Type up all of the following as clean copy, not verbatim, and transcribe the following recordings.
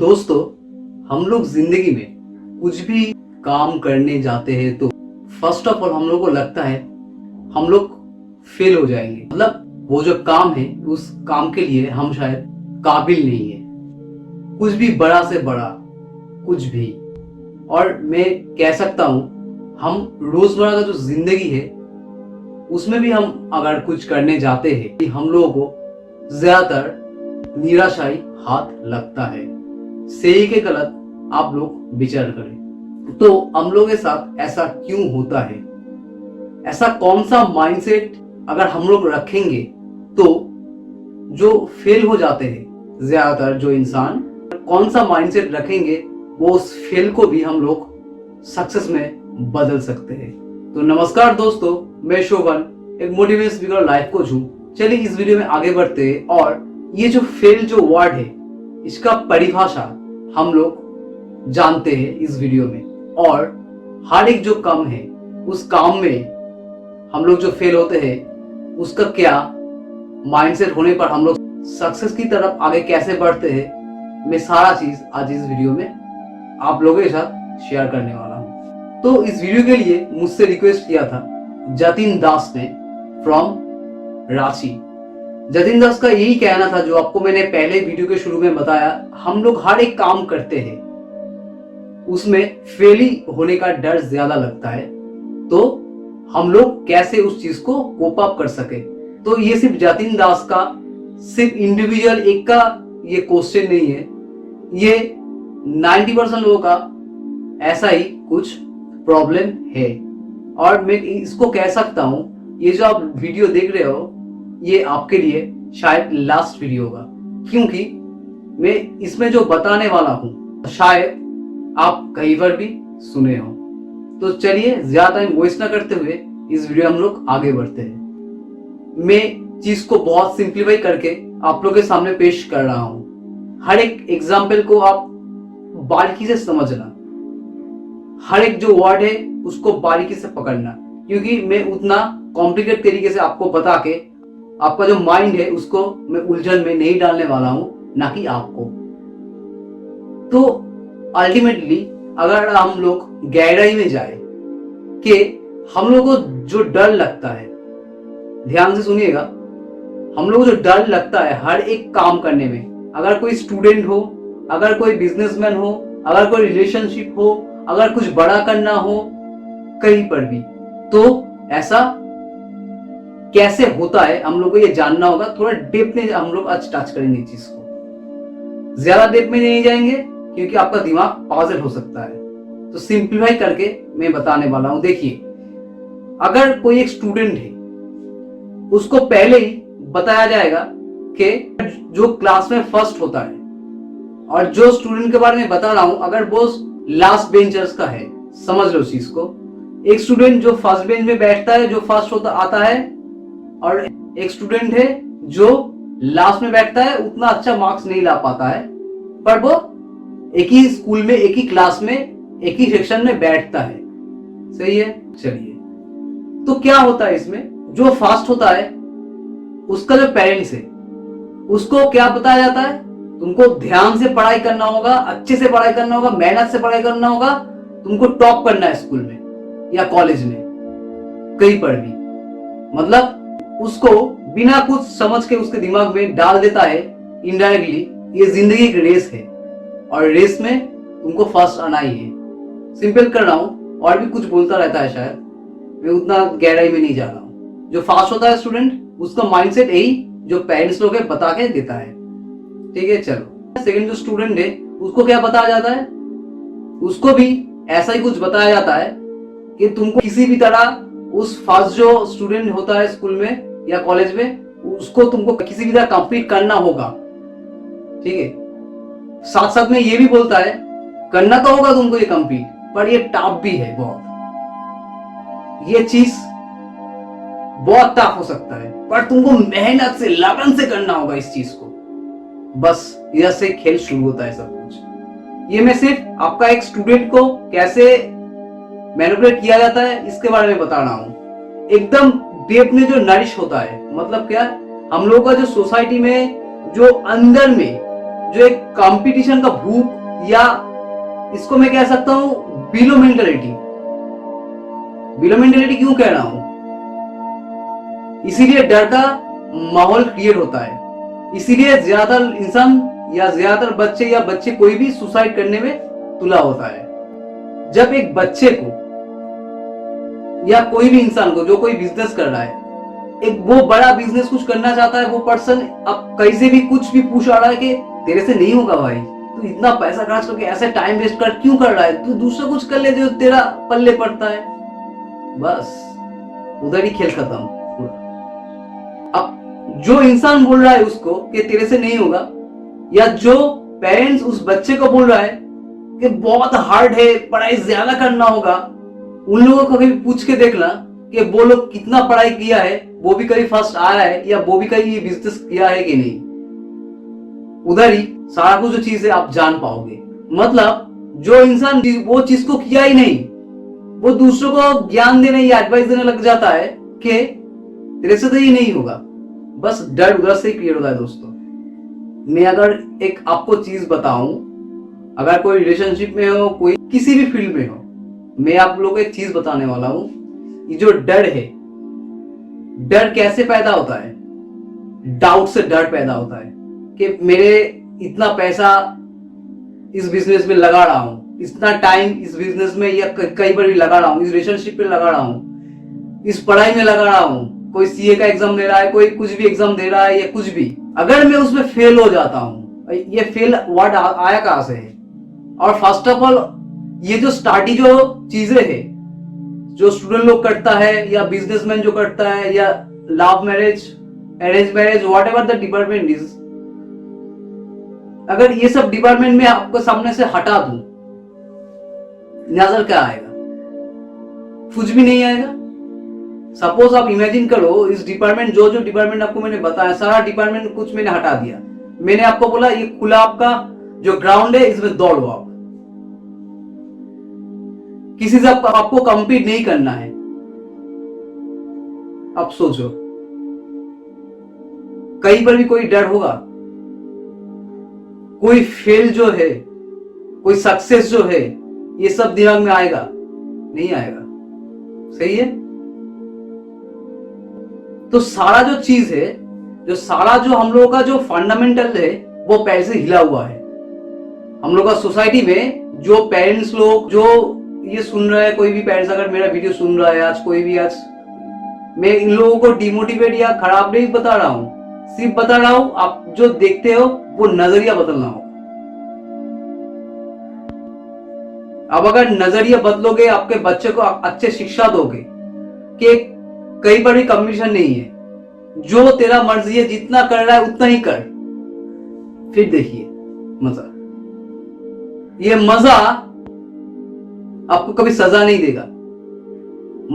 दोस्तों, हम लोग जिंदगी में कुछ भी काम करने जाते हैं तो फर्स्ट ऑफ ऑल हम लोग को लगता है हम लोग फेल हो जाएंगे। मतलब वो जो काम है उस काम के लिए हम शायद काबिल नहीं है, कुछ भी बड़ा से बड़ा कुछ भी। और मैं कह सकता हूं हम रोजमर्रा का जो जिंदगी है उसमें भी हम अगर कुछ करने जाते हैं हम लोगों को ज्यादातर निराशाई हाथ लगता है। सही के गलत आप लोग विचार करें तो हम लोग के साथ ऐसा क्यों होता है? ऐसा कौन सा माइंडसेट अगर हम लोग रखेंगे तो जो फेल हो जाते हैं ज्यादातर जो इंसान कौन सा माइंडसेट रखेंगे वो उस फेल को भी हम लोग सक्सेस में बदल सकते हैं। तो नमस्कार दोस्तों, मैं शोभन, एक मोटिवेशन स्पीकर, लाइफ कोच हूं। चलिए इस वीडियो में आगे बढ़ते हैं और ये जो फेल जो वर्ड है इसका परिभाषा हम लोग जानते हैं इस वीडियो में। और हर एक जो काम है उस काम में हम लोग जो फेल होते हैं उसका क्या माइंडसेट होने पर हम लोग सक्सेस की तरफ आगे कैसे बढ़ते हैं, मैं सारा चीज आज इस वीडियो में आप लोगों के साथ शेयर करने वाला हूं। तो इस वीडियो के लिए मुझसे रिक्वेस्ट किया था जतिन दास ने फ्रॉम रांची। जतिन दास का यही कहना था जो आपको मैंने पहले वीडियो के शुरू में बताया, हम लोग हर एक काम करते हैं उसमें फेल होने का डर ज्यादा लगता है, तो हम लोग कैसे उस चीज को कोप अप कर सके। तो ये सिर्फ जतिन दास का सिर्फ इंडिविजुअल एक का ये क्वेश्चन नहीं है, ये 90% लोगों का ऐसा ही कुछ प्रॉब्लम है। और मैं इसको कह सकता हूं ये जो आप वीडियो देख रहे हो ये आपके लिए शायद लास्ट वीडियो होगा, क्योंकि मैं इसमें जो बताने वाला हूं शायद आप कहीं पर भी सुने हो। तो चलिए ज्यादा टाइम वेस्ट ना करते हुए इस वीडियो हम लोग आगे बढ़ते हैं। मैं चीज को बहुत सिंप्लीफाई करके आप लोग के सामने पेश कर रहा हूं। हर एक एग्जाम्पल को आप बारीकी से समझना, हर एक जो वर्ड है उसको बारीकी से पकड़ना, क्योंकि मैं उतना कॉम्प्लिकेट तरीके से आपको बता के आपका जो माइंड है उसको मैं उलझन में नहीं डालने वाला हूं, ना कि आपको। तो अल्टीमेटली अगर हम लोग गहराई में जाए कि हम लोग को जो डर लगता है, ध्यान से सुनिएगा, हम लोग को जो डर लगता है हर एक काम करने में, अगर कोई स्टूडेंट हो, अगर कोई बिजनेसमैन हो, अगर कोई रिलेशनशिप हो, अगर कुछ बड़ा करना हो, कहीं पर भी, तो ऐसा कैसे होता है हम लोग को ये जानना होगा। थोड़ा डेप में हम लोग आज टच करेंगे इस चीज को, ज्यादा डेप में नहीं जाएंगे क्योंकि आपका दिमाग पॉजिटिव हो सकता है। तो सिंप्लीफाई करके मैं बताने वाला हूं। देखिए, अगर कोई एक स्टूडेंट है उसको पहले ही बताया जाएगा कि जो क्लास में फर्स्ट होता है, और जो स्टूडेंट के बारे में बता रहा हूं अगर वो लास्ट बेंचर्स का है, समझ लो चीज को। एक स्टूडेंट जो फर्स्ट बेंच में बैठता है, जो फर्स्ट होता आता है, और एक स्टूडेंट है जो लास्ट में बैठता है, उतना अच्छा मार्क्स नहीं ला पाता है, पर वो एक ही स्कूल में, एक ही क्लास में, एक ही सेक्शन में बैठता है। सही है। चलिए, तो क्या होता है इसमें, जो फास्ट होता है उसका जो पेरेंट्स है उसको क्या बताया जाता है, तुमको ध्यान से पढ़ाई करना होगा, अच्छे से पढ़ाई करना होगा, मेहनत से पढ़ाई करना होगा, तुमको टॉप करना है स्कूल में या कॉलेज में, कहीं पर भी। मतलब उसको बिना कुछ समझ के उसके दिमाग में डाल देता है इनडायरेक्टली, ये जिंदगी की रेस है और रेस में तुमको फर्स्ट आना ही है। सिंपल कर रहा हूं, और भी कुछ बोलता रहता है शायद, मैं उतना गहराई में नहीं जा रहा हूं। जो फास्ट होता है स्टूडेंट, उसका माइंडसेट यही जो पेरेंट्स लोग है बता के देता है। ठीक है, चलो। सेकंड जो स्टूडेंट है उसको क्या बताया जाता है, उसको भी ऐसा ही कुछ बताया जाता है कि तुमको किसी भी तरह उस फर्स्ट जो स्टूडेंट होता है स्कूल में या कॉलेज में, उसको तुमको किसी भी तरह कंप्लीट करना होगा। ठीक है, साथ साथ में ये भी बोलता है करना तो होगा तुमको ये कंप्लीट, पर ये टफ भी है बहुत, ये चीज बहुत टफ हो सकता है, पर तुमको मेहनत से, लगन से करना होगा इस चीज को। बस इधर से खेल शुरू होता है सब कुछ। ये मैं सिर्फ आपका एक स्टूडेंट को कैसे मैनिपुलेट किया जाता है इसके बारे में बता रहा हूं। एकदम डेप में जो नरिश होता है, मतलब क्या, हम लोगों का जो सोसाइटी में जो अंदर में जो एक कंपटीशन का भूख, या इसको मैं कह सकता हूं बिलो मेंटेलिटी। बिलो मेंटेलिटी क्यों कह रहा हूं? इसीलिए डर का माहौल क्रिएट होता है, इसीलिए ज्यादातर इंसान या ज्यादातर बच्चे या बच्चे कोई भी सुसाइड करने में तुला होता है। जब एक बच्चे को या कोई भी इंसान को जो कोई बिजनेस कर रहा है, एक वो बड़ा बिजनेस कुछ करना चाहता है, वो पर्सन अब कहीं से भी कुछ भी पूछ रहा है कि तेरे से नहीं होगा भाई, तू इतना पैसा खर्च करके ऐसे टाइम वेस्ट कर क्यों कर रहा है, तू दूसरा कुछ कर ले जो तेरा पल्ले पड़ता है। बस उधर ही खेल खत्म पूरा। अब जो इंसान बोल रहा है उसको कि तेरे से नहीं होगा, या जो पेरेंट्स उस बच्चे को बोल रहा है कि बहुत हार्ड है, पढ़ाई ज्यादा करना होगा, उन लोगों को कभी पूछ के देखना कि वो लोग कितना पढ़ाई किया है, वो भी कहीं फर्स्ट आया है, या वो भी कहीं बिजनेस किया है कि नहीं। उधर ही सारा कुछ जो चीज है आप जान पाओगे। मतलब जो इंसान वो चीज को किया ही नहीं, वो दूसरों को ज्ञान देने या एडवाइस देने लग जाता है कि तेरे से तो ये नहीं होगा। बस डर उधर से ही क्लियर होता है दोस्तों। मैं अगर एक आपको चीज बताऊं, अगर कोई रिलेशनशिप में हो, कोई किसी भी फील्ड में हो, मैं आप लोगों को एक चीज बताने वाला हूं। ये जो डर है, डर कैसे पैदा होता है? डाउट से डर पैदा होता है कि मेरे इतना पैसा इस बिजनेस में लगा रहा हूं, इतना टाइम इस बिजनेस में या कई बार भी लगा रहा हूं, इस रिलेशनशिप में लगा रहा हूं, इस पढ़ाई में लगा रहा हूं, कोई सीए का एग्जाम दे रहा है, कोई कुछ भी एग्जाम दे रहा है या कुछ भी, अगर मैं उसमें फेल हो जाता हूं, ये फेल वर्ड आया कहां से है? और फर्स्ट ऑफ ऑल ये जो स्टार्टिंग जो चीजें है जो स्टूडेंट लोग करता है या बिजनेसमैन जो करता है या love marriage, arrange marriage, what ever the department is, अगर ये सब डिपार्टमेंट में आपको सामने से हटा दूं, नजर क्या आएगा? कुछ भी नहीं आएगा। सपोज आप इमेजिन करो इस डिपार्टमेंट, जो जो डिपार्टमेंट आपको मैंने बताया, सारा डिपार्टमेंट कुछ मैंने हटा दिया। मैंने आपको बोला ये खुला आपका जो ग्राउंड है, इसमें दौड़ो आप, किसी से आपको कंपीट नहीं करना है। अब सोचो, कहीं पर भी कोई डर होगा? कोई फेल जो है, कोई सक्सेस जो है, ये सब दिमाग में आएगा? नहीं आएगा। सही है? तो सारा जो चीज है, जो सारा जो हम लोगों का जो फंडामेंटल है, वो पहले से हिला हुआ है। हम लोग का सोसाइटी में जो पेरेंट्स लोग जो ये सुन रहा है, कोई भी पेरेंट्स अगर मेरा वीडियो सुन रहा है आज, कोई भी आज, मैं इन लोगों को डिमोटिवेट या खराब नहीं बता रहा हूं, सिर्फ बता रहा हूं आप जो देखते हो वो नजरिया बदलना हो। अब अगर नजरिया बदलोगे, आपके बच्चे को अच्छे शिक्षा दोगे कि कहीं पर भी कंपटीशन नहीं है, जो तेरा मर्जी है, जितना कर रहा है उतना ही कर, फिर देखिए मजा। ये मजा आपको कभी सजा नहीं देगा,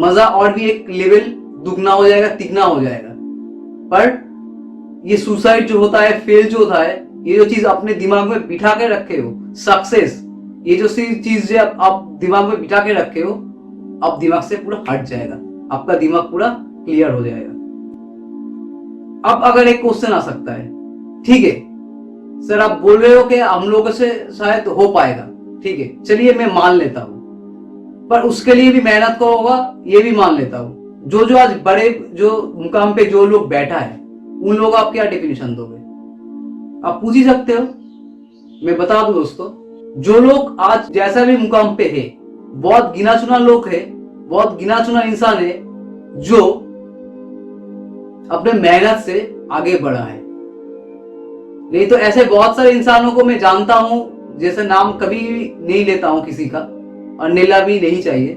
मजा और भी एक लेवल दुगना हो जाएगा, तिगना हो जाएगा। पर ये सुसाइड जो होता है, फेल जो होता है, ये जो चीज अपने दिमाग में बिठा के रखे हो, सक्सेस, ये जो चीज जो आप दिमाग में बिठा के रखे हो, अब दिमाग से पूरा हट जाएगा, आपका दिमाग पूरा क्लियर हो जाएगा। अब अगर एक क्वेश्चन आ सकता है, ठीक है सर आप बोल रहे हो कि हम लोगों से शायद हो पाएगा, ठीक है चलिए मैं मान लेता हूं, पर उसके लिए भी मेहनत को होगा, ये भी मान लेता हूं। जो जो आज बड़े जो मुकाम पे जो लोग बैठा है, उन लोगों को आप क्या डेफिनेशन दोगे? आप पूछ ही सकते हो। मैं बता दूं दोस्तों, जो लोग आज जैसा भी मुकाम पे है, बहुत गिना चुना लोग है, बहुत गिना चुना इंसान है जो अपने मेहनत से आगे बढ़ा है। नहीं तो ऐसे बहुत सारे इंसानों को मैं जानता हूं, जैसे नाम कभी नहीं लेता हूं किसी का, और नीला भी नहीं चाहिए,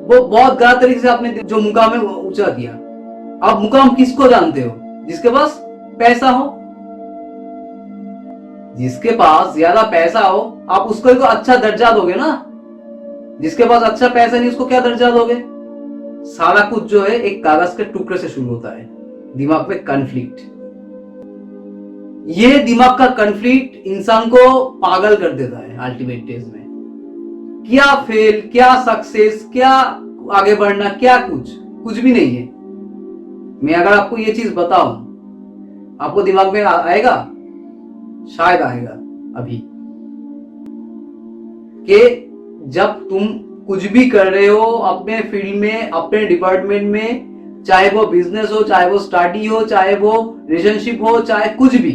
वो बहुत गलत तरीके से आपने जो मुकाम है वो ऊंचा किया। आप मुकाम किसको जानते हो? जिसके पास पैसा हो, जिसके पास ज्यादा पैसा हो, आप उसको एक अच्छा दर्जा दोगे ना। जिसके पास अच्छा पैसा नहीं, उसको क्या दर्जा दोगे? सारा कुछ जो है एक कागज के टुकड़े से शुरू होता है, दिमाग में कॉन्फ्लिक्ट। ये दिमाग का कॉन्फ्लिक्ट इंसान को पागल कर देता है अल्टीमेट डेज में। क्या फेल, क्या सक्सेस, क्या आगे बढ़ना, क्या कुछ भी नहीं है। मैं अगर आपको ये चीज बताऊं, आपको दिमाग में आएगा? शायद आएगा अभी, कि जब तुम कुछ भी कर रहे हो अपने फील्ड में, अपने डिपार्टमेंट में, चाहे वो बिजनेस हो, चाहे वो स्टडी हो, चाहे वो रिलेशनशिप हो, चाहे कुछ भी,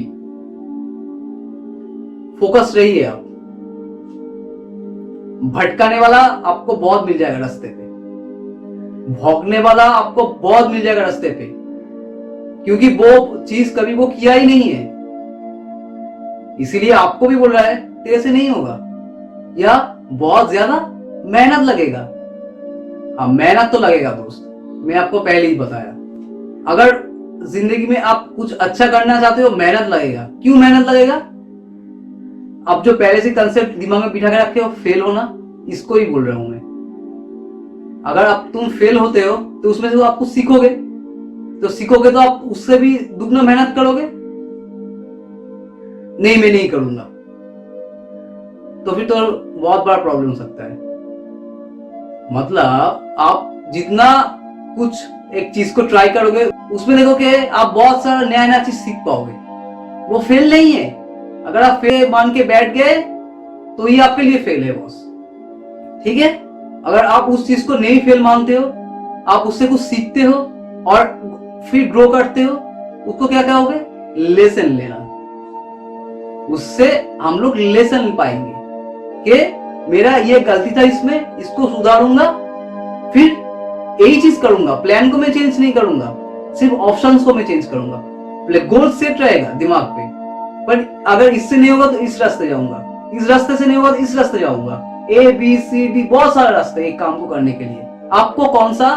फोकस रहिए आप। भटकाने वाला आपको बहुत मिल जाएगा रास्ते पे, भौंकने वाला आपको बहुत मिल जाएगा रास्ते पे, क्योंकि वो चीज कभी वो किया ही नहीं है, इसीलिए आपको भी बोल रहा है तेरे से नहीं होगा, या बहुत ज्यादा मेहनत लगेगा। हाँ, मेहनत तो लगेगा दोस्त, मैं आपको पहले ही बताया। अगर जिंदगी में आप कुछ अच्छा करना चाहते हो, मेहनत लगेगा। क्यों मेहनत लगेगा? आप जो पहले से कंसेप्ट दिमाग में बिठा के रखे हो, फेल होना, इसको ही बोल रहा हूं मैं। अगर आप तुम फेल होते हो तो उसमें से आप कुछ सीखोगे, तो आप उससे भी दुगना मेहनत करोगे। नहीं, मैं नहीं करूंगा, तो फिर तो बहुत बड़ा प्रॉब्लम हो सकता है। मतलब आप जितना कुछ एक चीज को ट्राई करोगे, उसमें देखोगे आप बहुत सारा नया नया चीज सीख पाओगे। वो फेल नहीं है। अगर आप फेल मान के बैठ गए तो ये आपके लिए फेल है बॉस, ठीक है। अगर आप उस चीज को नहीं फेल मानते हो, आप उससे कुछ सीखते हो और फिर ग्रो करते हो, उसको क्या कहोगे? लेसन लेना। उससे हम लोग लेसन पाएंगे कि मेरा ये गलती था, इसमें इसको सुधारूंगा, फिर यही चीज करूंगा। प्लान को मैं चेंज नहीं करूंगा, सिर्फ ऑप्शंस को मैं चेंज करूंगा। गोल सेट रहेगा दिमाग पे, पर अगर इससे नहीं होगा तो इस रास्ते जाऊंगा, इस रास्ते से नहीं होगा तो इस रास्ते जाऊंगा। ए बी सी डी, बहुत सारे रास्ते एक काम को करने के लिए। आपको कौन सा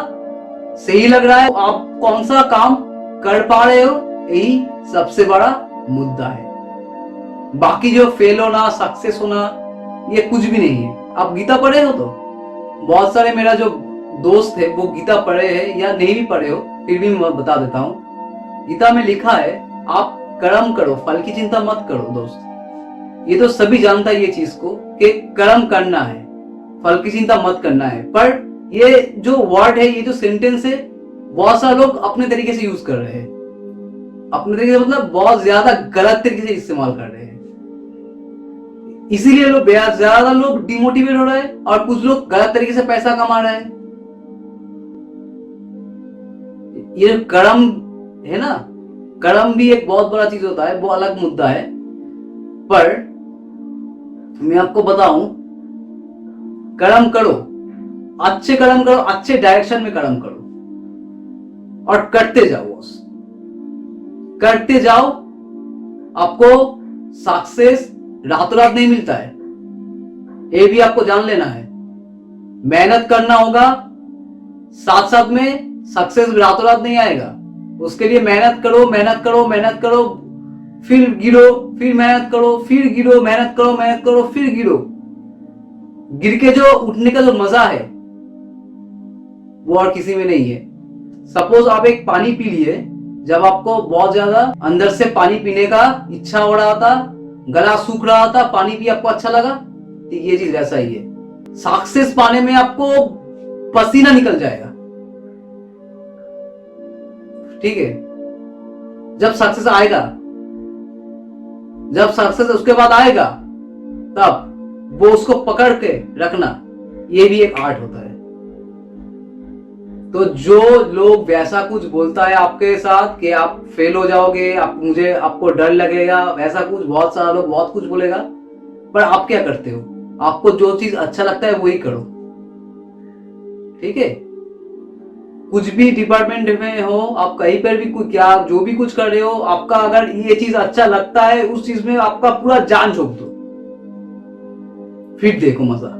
सही लग रहा है, आप कौन सा काम कर पा रहे हो, यही सबसे बड़ा मुद्दा है। बाकी जो फेल होना, सक्सेस होना, ये कुछ भी नहीं है। आप गीता पढ़े हो? तो बहुत सारे मेरा जो दोस्त है वो गीता पढ़े हैं या नहीं भी पढ़े हो, फिर भी मैं बता देता हूँ। गीता में लिखा है आप कर्म करो, फल की चिंता मत करो। दोस्त, ये तो सभी जानता है ये चीज को कि कर्म करना है, फल की चिंता मत करना है। पर ये जो वर्ड है, ये जो सेंटेंस है, बहुत सारे लोग अपने तरीके से यूज कर रहे हैं। अपने तरीके से मतलब बहुत ज्यादा गलत तरीके से इस्तेमाल कर रहे हैं। इसीलिए लोग ज्यादा लोग डिमोटिवेट हो रहे हैं और कुछ लोग गलत तरीके से पैसा कमा रहे हैं। ये कर्म है ना, कर्म भी एक बहुत बड़ा चीज होता है, वो अलग मुद्दा है। पर मैं आपको बताऊं, कर्म करो, अच्छे कर्म करो, अच्छे डायरेक्शन में कर्म करो और करते जाओ बॉस, करते जाओ। आपको सक्सेस रातों रात नहीं मिलता है, ये भी आपको जान लेना है। मेहनत करना होगा, साथ साथ में सक्सेस रातों रात नहीं आएगा। उसके लिए मेहनत करो, मेहनत करो, मेहनत करो, फिर गिरो, फिर मेहनत करो, फिर गिरो, मेहनत करो, मेहनत करो, फिर गिरो। गिर के जो उठने का जो मजा है वो और किसी में नहीं है। सपोज आप एक पानी पी लिए, जब आपको बहुत ज्यादा अंदर से पानी पीने का इच्छा हो रहा था, गला सूख रहा था, पानी भी आपको अच्छा लगा, तो ये चीज ऐसा ही है। सक्सेस पाने में आपको पसीना निकल जाएगा, ठीक है। जब सक्सेस आएगा, जब सक्सेस उसके बाद आएगा, तब वो उसको पकड़ के रखना, ये भी एक आर्ट होता है। तो जो लोग वैसा कुछ बोलता है आपके साथ कि आप फेल हो जाओगे, आपको डर लगेगा, वैसा कुछ बहुत सारा लोग बहुत कुछ बोलेगा, पर आप क्या करते हो? आपको जो चीज अच्छा लगता है वही करो, ठीक है। कुछ भी डिपार्टमेंट में हो, आप कहीं पर भी क्या जो भी कुछ कर रहे हो, आपका अगर ये चीज अच्छा लगता है, उस चीज में आपका पूरा जान झोंक दो, फिर देखो मजा।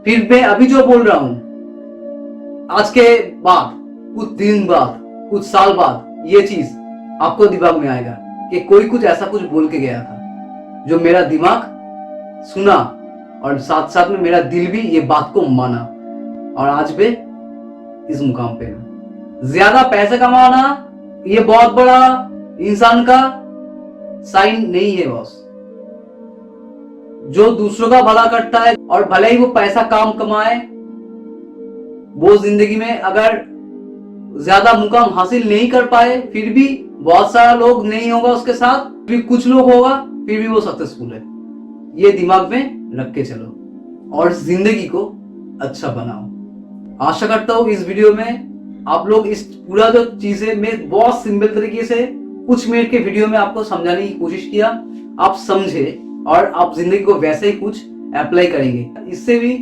फिर मैं अभी जो बोल रहा हूं, आज के बाद, कुछ दिन बाद, कुछ साल बाद, ये चीज आपको दिमाग में आएगा कि कोई कुछ ऐसा कुछ बोल के गया था, जो मेरा दिमाग सुना और साथ साथ में मेरा दिल भी ये बात को माना, और आज भी इस मुकाम पे है। ज्यादा पैसे कमाना ये बहुत बड़ा इंसान का साइन नहीं है बॉस। जो दूसरों का भला करता है और भले ही वो पैसा काम कमाए, वो जिंदगी में अगर ज्यादा मुकाम हासिल नहीं कर पाए, फिर भी बहुत सारा लोग नहीं होगा उसके साथ, फिर कुछ लोग होगा, फिर भी वो सक्सेसफुल है। ये दिमाग में रख के चलो और जिंदगी को अच्छा बनाओ। आशा करता हूँ इस वीडियो में आप लोग इस पूरा जो चीजें मैं बहुत सिंपल तरीके से कुछ मिनट के वीडियो में आपको समझाने की कोशिश किया, आप समझे और आप जिंदगी को वैसे ही कुछ अप्लाई करेंगे। इससे भी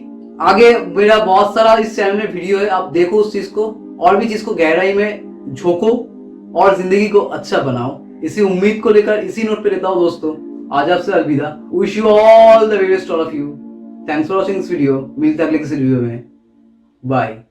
आगे मेरा बहुत सारा इस चैनल में वीडियो है, आप देखो उस चीज को और भी चीज को गहराई में झोंको और जिंदगी को अच्छा बनाओ। इसी उम्मीद को लेकर इसी नोट पे लेता हूँ दोस्तों, आज आपसे अलविदा। Wish you all the very best all of you. Thanks for watching this video. मिलते हैं अगले किसी वीडियो में। बाय।